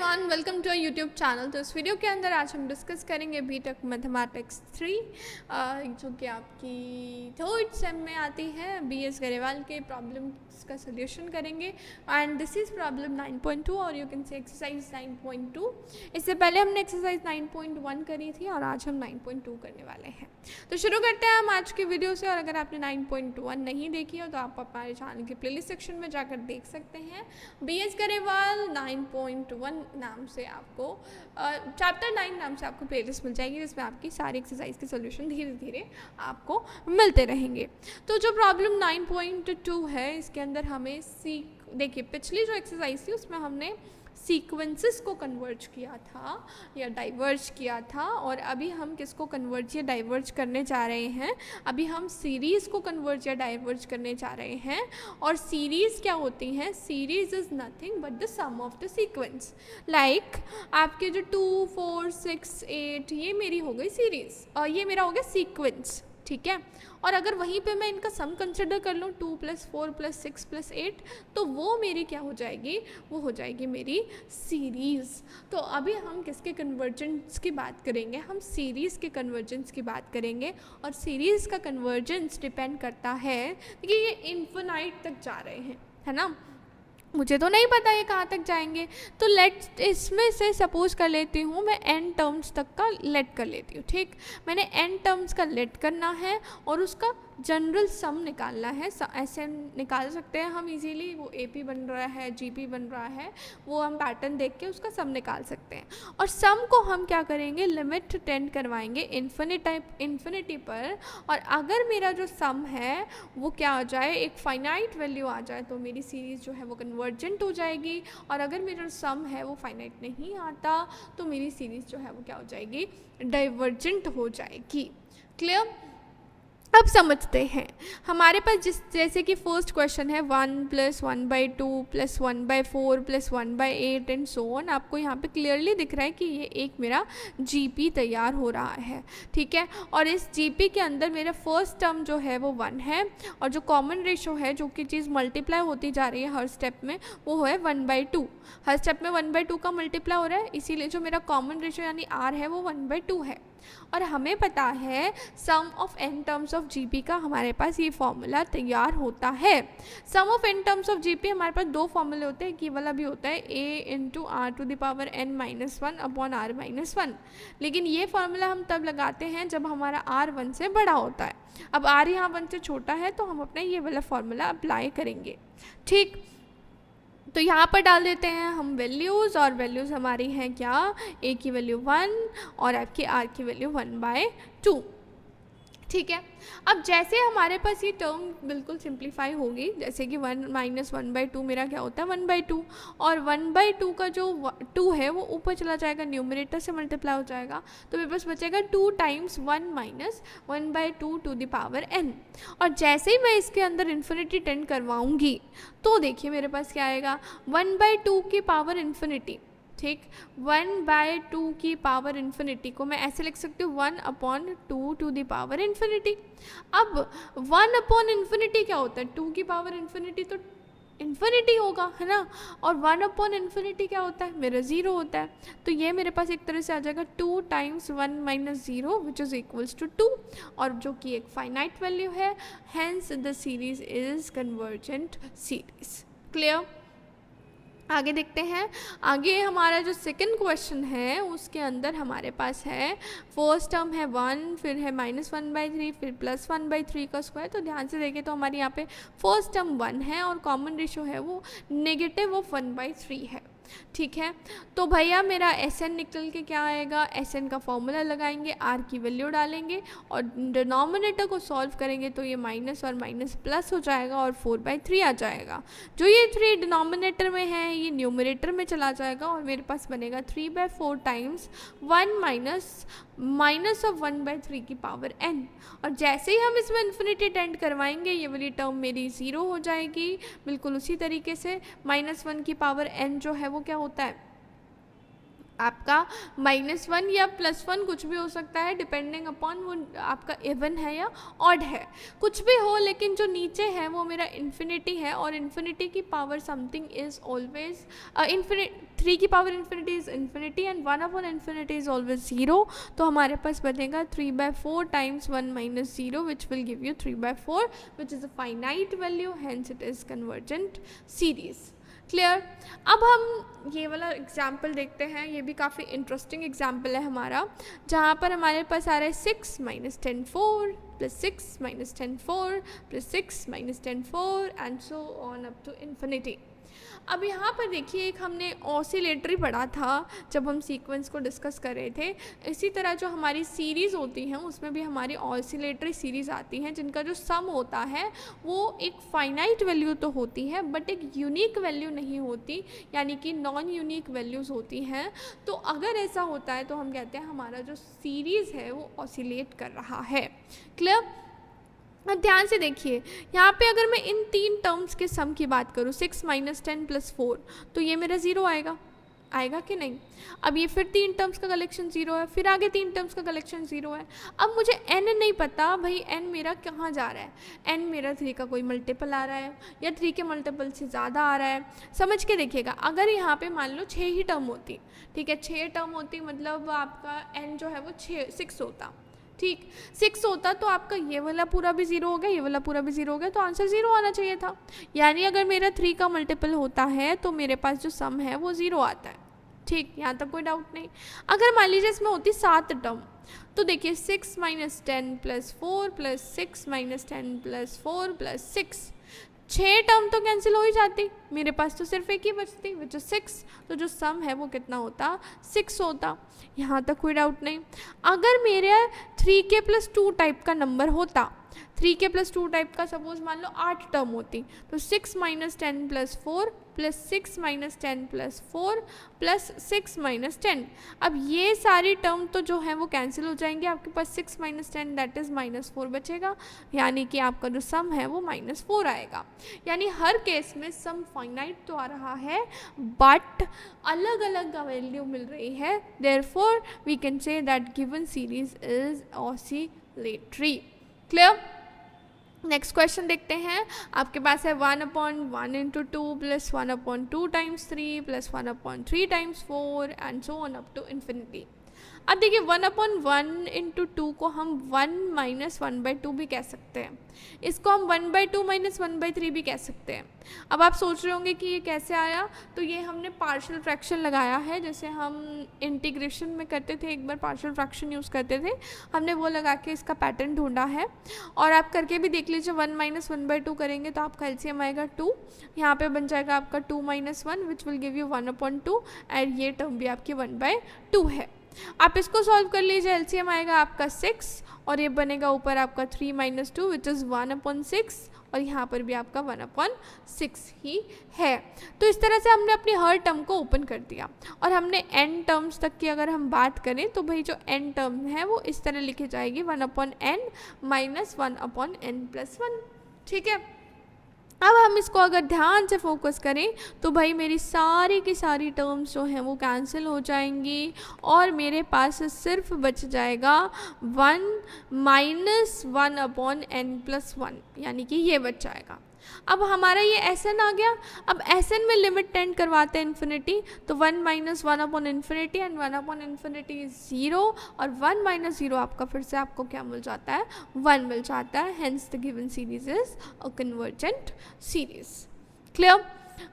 Everyone, welcome to YouTube channel. तो इस video के अंदर आज हम डिस्कस करेंगे बीटेक मैथमेटिक्स 3 जो कि आपकी थर्ड सेम में आती है। बीएस गरेवाल के प्रॉब्लम्स का सोल्यूशन करेंगे एंड दिस इज़ प्रॉब्लम 9.2 और यू कैन से एक्सरसाइज 9.2। इससे पहले हमने एक्सरसाइज 9.1 करी थी और आज हम 9.2 करने वाले हैं। तो शुरू करते हैं हम आज की वीडियो से। और अगर आपने 9.1 नहीं देखी हो तो आप हमारे चैनल के प्लेलिस्ट सेक्शन में जाकर देख सकते हैं। बीएस गरेवाल 9.1 नाम से आपको चैप्टर 9 नाम से आपको प्लेलिस्ट मिल जाएगी, जिसमें आपकी सारी एक्सरसाइज के सॉल्यूशन धीरे धीरे आपको मिलते रहेंगे। तो जो प्रॉब्लम 9.2 है, इसके अंदर हमें देखिए पिछली जो एक्सरसाइज थी उसमें हमने सीक्वेंसेस को कन्वर्ज किया था या डाइवर्ज किया था, और अभी हम किसको कन्वर्ज या डाइवर्ज करने जा रहे हैं? अभी हम सीरीज़ को कन्वर्ज या डाइवर्ज करने जा रहे हैं। और सीरीज़ क्या होती हैं? Series is nothing but the sum of the sequence. Like आपके जो 2, 4, 6, 8 ये मेरी हो गई सीरीज़ और ये मेरा हो गया सीक्वेंस, ठीक है। और अगर वहीं पे मैं इनका सम कंसिडर कर लूँ 2 + 4 + 6 + 8, तो वो मेरी क्या हो जाएगी? वो हो जाएगी मेरी सीरीज़। तो अभी हम किसके कन्वर्जेंस की बात करेंगे? हम सीरीज़ के कन्वर्जेंस की बात करेंगे। और सीरीज़ का कन्वर्जेंस डिपेंड करता है कि ये इन्फिनाइट तक जा रहे हैं, है ना। मुझे तो नहीं पता ये कहाँ तक जाएंगे, तो लेट इसमें से सपोज कर लेती हूँ मैं n टर्म्स तक का लेट कर लेती हूँ, ठीक। मैंने n टर्म्स का लेट करना है और उसका जनरल सम निकालना है। ऐसे निकाल सकते हैं हम इजीली। वो AP बन रहा है, GP बन रहा है, वो हम पैटर्न देख के उसका सम निकाल सकते हैं। और सम को हम क्या करेंगे? लिमिट टेंड करवाएंगे इन्फिनिटी पर। और अगर मेरा जो सम है वो क्या हो जाए? एक फाइनाइट वैल्यू आ जाए, तो मेरी सीरीज़ जो है वो कन्वर्जेंट हो जाएगी। और अगर मेरा सम है वो फाइनाइट नहीं आता, तो मेरी सीरीज़ जो है वो क्या हो जाएगी? डाइवर्जेंट हो जाएगी। क्लियर? अब समझते हैं। हमारे पास जैसे कि फर्स्ट क्वेश्चन है 1 + 1/2 + 1/4 + 1/8 एंड सो ऑन। आपको यहाँ पे क्लियरली दिख रहा है कि ये एक मेरा जीपी तैयार हो रहा है, ठीक है। और इस जीपी के अंदर मेरा फर्स्ट टर्म जो है वो 1 है, और जो कॉमन रेशो है, जो कि चीज़ मल्टीप्लाई होती जा रही है हर स्टेप में, वो है 1/2। हर स्टेप में 1/2 का मल्टीप्लाई हो रहा है, इसीलिए जो मेरा कॉमन रेशो यानी आर है वो 1/2 है। और हमें पता है sum of n terms of GP का हमारे पास ये फॉर्मूला तैयार होता है। Sum of n terms of GP हमारे पास दो फॉर्मूले होते हैं। ये वाला भी होता है a × r⁻n−1/r−1। लेकिन ये फॉर्मूला हम तब लगाते हैं जब हमारा r 1 से बड़ा होता है। अब r यहाँ 1 से छोटा है, तो हम अपना ये वाला फॉर्मूला अप्लाई करेंगे, ठीक। तो यहाँ पर डाल देते हैं हम वैल्यूज़, और वैल्यूज़ हमारी हैं क्या? a की वैल्यू 1 और आपकी r की वैल्यू 1/2, ठीक है। अब जैसे हमारे पास ये टर्म बिल्कुल सिंप्लीफाई होगी, जैसे कि 1 - 1/2 मेरा क्या होता है? 1/2। और 1/2 का जो 2 है वो ऊपर चला जाएगा, न्यूमरेटर से मल्टीप्लाई हो जाएगा, तो मेरे पास बचेगा 2 × 1 - 1/2 टू द पावर n। और जैसे ही मैं इसके अंदर इन्फिनिटी टेंड करवाऊँगी, तो देखिए मेरे पास क्या आएगा? 1/2 की पावर इन्फिनिटी, ठीक। 1/2 की पावर इन्फिनिटी को मैं ऐसे लिख सकती हूँ 1/2 टू द पावर इन्फिनिटी। अब 1/∞ क्या होता है? 2 की पावर इन्फिनिटी तो इन्फिनिटी होगा, है ना। और 1/∞ क्या होता है? मेरा 0 होता है। तो ये मेरे पास एक तरह से आ जाएगा 2 × 1 - 0 विच इज़ इक्वल्स टू 2, और जो कि एक फाइनाइट वैल्यू है। Hence the series is convergent series. Clear? आगे देखते हैं। आगे हमारा जो सेकंड क्वेश्चन है उसके अंदर हमारे पास है फर्स्ट टर्म है 1, फिर है -1/3, फिर +1/3 का स्क्वायर। तो ध्यान से देखें तो हमारे यहाँ पे फर्स्ट टर्म 1 है और कॉमन रेशो है वो -1/3 है, ठीक है। तो भैया मेरा Sn निकल के क्या आएगा? Sn का फॉर्मूला लगाएंगे, r की वैल्यू डालेंगे और डिनोमिनेटर को सॉल्व करेंगे, तो ये माइनस और माइनस प्लस हो जाएगा और 4/3 आ जाएगा। जो ये 3 डिनोमिनेटर में है ये न्यूमरेटर में चला जाएगा, और मेरे पास बनेगा 3/4 टाइम्स 1 माइनस ऑफ 1/3 की पावर n। और जैसे ही हम इसमें इन्फिनिटी टेंड करवाएंगे, ये वाली टर्म मेरी 0 हो जाएगी। बिल्कुल उसी तरीके से -1 की पावर n जो है वो क्या होता है? आपका -1 या +1 कुछ भी हो सकता है, डिपेंडिंग अपॉन वो आपका इवन है या ऑड है, कुछ भी हो, लेकिन जो नीचे है वो मेरा इन्फिनिटी है, और इन्फिनिटी की power something is always infinity, 3 की power infinity is infinity and 1/∞ is always 0। तो हमारे पास बनेगा 3/4 times 1 - 0 which will give you 3/4 which is a finite value, hence it is convergent series. Clear. अब हम ये वाला एग्जाम्पल देखते हैं, ये भी काफ़ी इंटरेस्टिंग एग्जाम्पल है हमारा, जहाँ पर हमारे पास आ रहा है 6 - 10 4 + 6 - 10 4 + 6 - 10 4 and so on up to infinity. अब यहाँ पर देखिए, एक हमने ऑसिलेटरी पढ़ा था जब हम सीक्वेंस को डिस्कस कर रहे थे, इसी तरह जो हमारी सीरीज़ होती हैं उसमें भी हमारी ऑसिलेटरी सीरीज़ आती हैं, जिनका जो सम होता है वो एक फाइनाइट वैल्यू तो होती है बट एक यूनिक वैल्यू नहीं होती, यानी कि नॉन यूनिक वैल्यूज़ होती हैं। तो अगर ऐसा होता है तो हम कहते हैं हमारा जो सीरीज़ है वो ऑसिलेट कर रहा है। क्लियर। अब ध्यान से देखिए, यहाँ पे अगर मैं इन 3 टर्म्स के सम की बात करूँ, 6 - 10 + 4, तो ये मेरा 0 आएगा, आएगा कि नहीं। अब ये फिर 3 टर्म्स का कलेक्शन 0 है, फिर आगे 3 टर्म्स का कलेक्शन 0 है। अब मुझे n नहीं पता भाई n मेरा कहाँ जा रहा है, n मेरा 3 का कोई मल्टीपल आ रहा है या 3 के मल्टीपल से ज़्यादा आ रहा है। समझ के देखिएगा, अगर यहाँ पे मान लो 6 ही टर्म होती, ठीक है, 6 टर्म होती, मतलब आपका n जो है वो 6 होता, ठीक, 6 होता तो आपका ये वाला पूरा भी 0 हो गया, ये वाला पूरा भी 0 हो गया, तो आंसर 0 आना चाहिए था। यानी अगर मेरा 3 का मल्टीपल होता है तो मेरे पास जो सम है वो 0 आता है। ठीक, यहाँ तक कोई डाउट नहीं। अगर मान लीजिए इसमें होती 7 टर्म, तो देखिए 6 - 10 + 4 + 6 - 10 + 4 + 6, 6 टर्म तो कैंसिल हो ही जाती, मेरे पास तो सिर्फ एक ही बचती विच इज 6। तो जो सम है वो कितना होता, 6 होता। यहाँ तक कोई डाउट नहीं। अगर मेरे 3k + 2 टाइप का नंबर होता, 3k + 2 टाइप का सपोज मान लो 8 टर्म होती, तो 6 - 10 + 4 + 6 - 10 + 4 + 6 - 10, अब ये सारी टर्म तो जो है वो कैंसिल हो जाएंगे, आपके पास 6 - 10 दैट इज़ -4 बचेगा, यानी कि आपका जो सम है वो -4 आएगा। यानी हर केस में सम फाइनाइट तो आ रहा है बट अलग अलग वैल्यू मिल रही है, therefore we can say that given series is oscillatory. Clear. Next question देखते हैं, आपके पास है 1/1 × 2 + 1/2 × 3 + 1/3 × 4 and so on up to infinity. अब देखिए 1/1 × 2 को हम 1 - 1/2 भी कह सकते हैं, इसको हम 1/2 - 1/3 भी कह सकते हैं। अब आप सोच रहे होंगे कि ये कैसे आया, तो ये हमने पार्शियल फ्रैक्शन लगाया है, जैसे हम इंटीग्रेशन में करते थे, एक बार पार्शियल फ्रैक्शन यूज़ करते थे, हमने वो लगा के इसका पैटर्न ढूंढा है। और आप करके भी देख लीजिए, 1 - 1/2 करेंगे तो आपका एलसीएम आएगा 2, यहाँ पे बन जाएगा आपका 2 - 1 which will give you 1/2 and ये टर्म भी आपकी 1/2 है। आप इसको सॉल्व कर लीजिए, एलसीएम आएगा आपका 6 और ये बनेगा ऊपर आपका 3 - 2 विच इज़ 1/6 और यहाँ पर भी आपका 1/6 ही है। तो इस तरह से हमने अपनी हर टर्म को ओपन कर दिया और हमने n टर्म्स तक की अगर हम बात करें तो भाई जो n टर्म है वो इस तरह लिखी जाएगी 1/n - 1/n + 1। ठीक है। अब हम इसको अगर ध्यान से फोकस करें तो भाई मेरी सारी की सारी टर्म्स जो हैं वो कैंसिल हो जाएंगी और मेरे पास सिर्फ बच जाएगा 1 - 1/n + 1, यानी कि ये बच जाएगा। अब हमारा ये Sn आ गया। अब Sn में लिमिट टेंड करवाते हैं इन्फिनिटी, तो 1 - 1/∞ एंड 1/∞ इज 0 और 1 - 0 आपका फिर से आपको क्या मिल जाता है, 1 मिल जाता है। Hence the given series is a convergent series. Clear.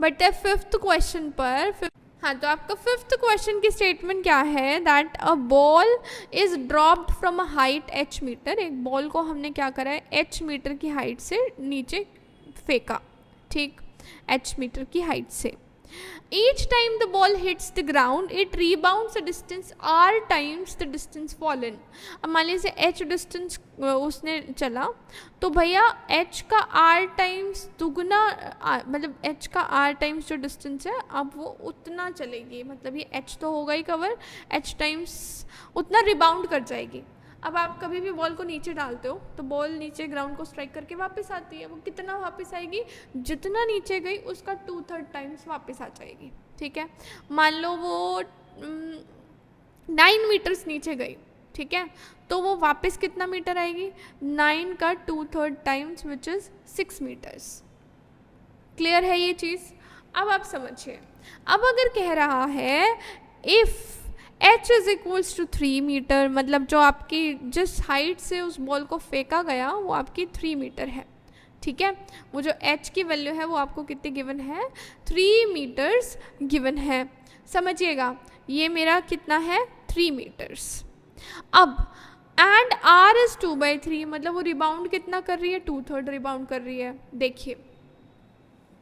But fifth question पर हाँ, तो आपका फिफ्थ क्वेश्चन की स्टेटमेंट क्या है, that a ball is dropped from a height h metre. एक बॉल को हमने क्या करा है, h मीटर की हाइट से नीचे फेंका, ठीक, h मीटर की हाइट से। Each time the ball hits the ground, it rebounds a distance r times the distance fallen। अब मान लीजिए h डिस्टेंस उसने चला तो भैया h का r टाइम्स दुगना, मतलब h का r टाइम्स जो डिस्टेंस है अब वो उतना चलेगी, मतलब ये h तो होगा ही कवर, h टाइम्स उतना रिबाउंड कर जाएगी। अब आप कभी भी बॉल को नीचे डालते हो तो बॉल नीचे ग्राउंड को स्ट्राइक करके वापस आती है, वो कितना वापस आएगी, जितना नीचे गई उसका 2/3 टाइम्स वापस आ जाएगी। ठीक है। मान लो वो 9 मीटर्स नीचे गई, ठीक है, तो वो वापस कितना मीटर आएगी, 9 का 2/3 times which is 6 metres. Clear है ये चीज़? अब आप समझिए, अब अगर कह रहा है if h is equals to 3 metre, मतलब जो आपकी जिस हाइट से उस बॉल को फेंका गया वो आपकी 3 मीटर है, ठीक है, वो जो h की वैल्यू है वो आपको कितनी गिवन है, 3 मीटर्स गिवन है। समझिएगा, ये मेरा कितना है, 3 मीटर्स। अब एंड r इज 2/3, मतलब वो रिबाउंड कितना कर रही है, 2/3 रिबाउंड कर रही है। देखिए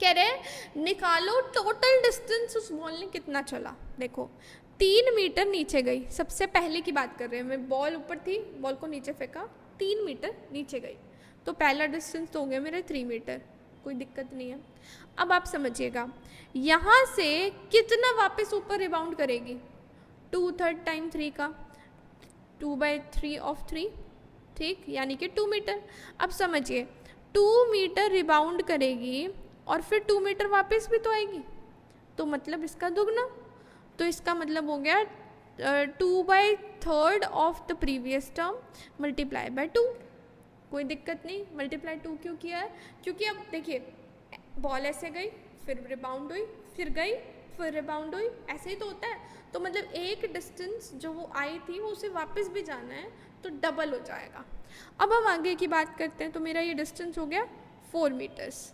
कह रहे निकालो टोटल डिस्टेंस उस बॉल ने कितना चला। देखो 3 मीटर नीचे गई, सबसे पहले की बात कर रहे हैं, मैं बॉल ऊपर थी, बॉल को नीचे फेंका, 3 मीटर नीचे गई, तो पहला डिस्टेंस तो हो गया मेरे 3 मीटर, कोई दिक्कत नहीं है। अब आप समझिएगा, यहाँ से कितना वापस ऊपर रिबाउंड करेगी, 2/3 टाइम 3 का 2/3 ऑफ 3, ठीक, यानी कि 2 मीटर। अब समझिए 2 मीटर रिबाउंड करेगी और फिर 2 मीटर वापस भी तो आएगी, तो मतलब इसका दुगना, तो इसका मतलब हो गया 2/3 of the previous term multiply by 2। कोई दिक्कत नहीं, मल्टीप्लाई 2 क्यों किया है, क्योंकि अब देखिए बॉल ऐसे गई, फिर रिबाउंड हुई, फिर गई, फिर रिबाउंड हुई, ऐसे ही तो होता है। तो मतलब एक डिस्टेंस जो वो आई थी वो उसे वापस भी जाना है, तो डबल हो जाएगा। अब हम आगे की बात करते हैं, तो मेरा ये डिस्टेंस हो गया 4 मीटर्स,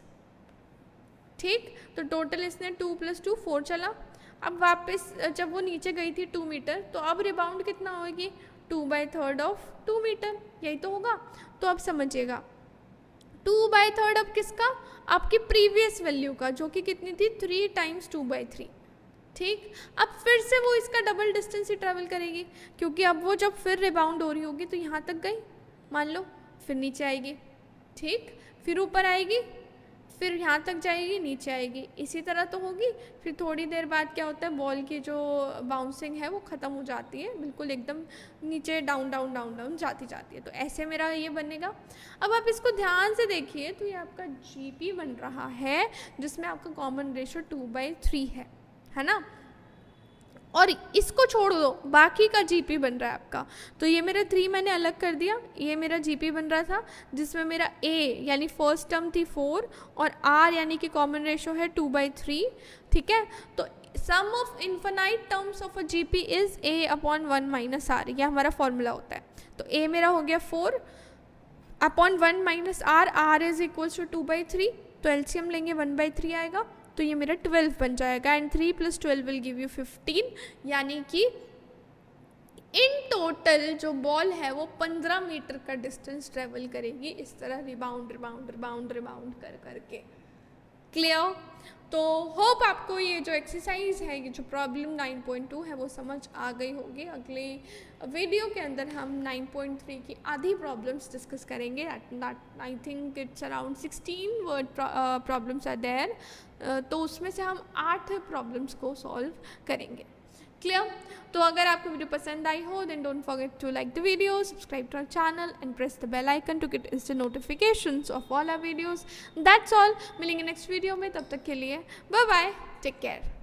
ठीक, तो टोटल इसने 2 + 2 4 चला। अब वापस जब वो नीचे गई थी 2 मीटर, तो अब रिबाउंड कितना होगी, 2/3 ऑफ 2 मीटर, यही तो होगा। तो अब समझिएगा 2/3 अब किसका, आपकी प्रीवियस वैल्यू का, जो कि कितनी थी 3 टाइम्स 2/3, ठीक। अब फिर से वो इसका डबल डिस्टेंस ही ट्रेवल करेगी, क्योंकि अब वो जब फिर रिबाउंड हो रही होगी तो यहाँ तक गई मान लो, फिर नीचे आएगी, ठीक, फिर ऊपर आएगी, फिर यहाँ तक जाएगी, नीचे आएगी, इसी तरह तो होगी। फिर थोड़ी देर बाद क्या होता है, बॉल की जो बाउंसिंग है वो ख़त्म हो जाती है, बिल्कुल एकदम नीचे डाउन डाउन डाउन डाउन जाती जाती है। तो ऐसे मेरा ये बनेगा। अब आप इसको ध्यान से देखिए, तो ये आपका जीपी बन रहा है, जिसमें आपका कॉमन रेशो 2/3 है ना, और इसको छोड़ दो, बाकी का जीपी बन रहा है आपका। तो ये मेरा 3 मैंने अलग कर दिया, ये मेरा जीपी बन रहा था, जिसमें मेरा a यानी फर्स्ट टर्म थी 4 और r यानी कि कॉमन रेशो है 2/3, ठीक है। तो sum of infinite terms of a GP is a/1 - r, यह हमारा फॉर्मूला होता है। तो a मेरा हो गया 4/1 - r, r is equals to 2/3, तो एलसीएम लेंगे 1/3 आएगा, तो ये मेरा 12 बन जाएगा। एंड 3 + 12 विल गिव यू 15, यानी कि इन टोटल जो बॉल है वो 15 मीटर का डिस्टेंस ट्रेवल करेगी, इस तरह रिबाउंड रिबाउंड रिबाउंड रिबाउंड कर करके। क्लियर? तो होप आपको ये जो एक्सरसाइज है, ये जो प्रॉब्लम 9.2 है वो समझ आ गई होगी। अगले वीडियो के अंदर हम 9.3 की आधी प्रॉब्लम्स डिस्कस करेंगे। I think it's around 16 word problems are there, तो उसमें से हम 8 प्रॉब्लम्स को सॉल्व करेंगे। क्लियर? तो अगर आपको वीडियो पसंद आई हो, then don't forget to like the video, subscribe to our channel and press the bell icon to get instant notifications of all our videos. That's all, मिलेंगे नेक्स्ट वीडियो में, तब तक के लिए बाय बाय, टेक केयर।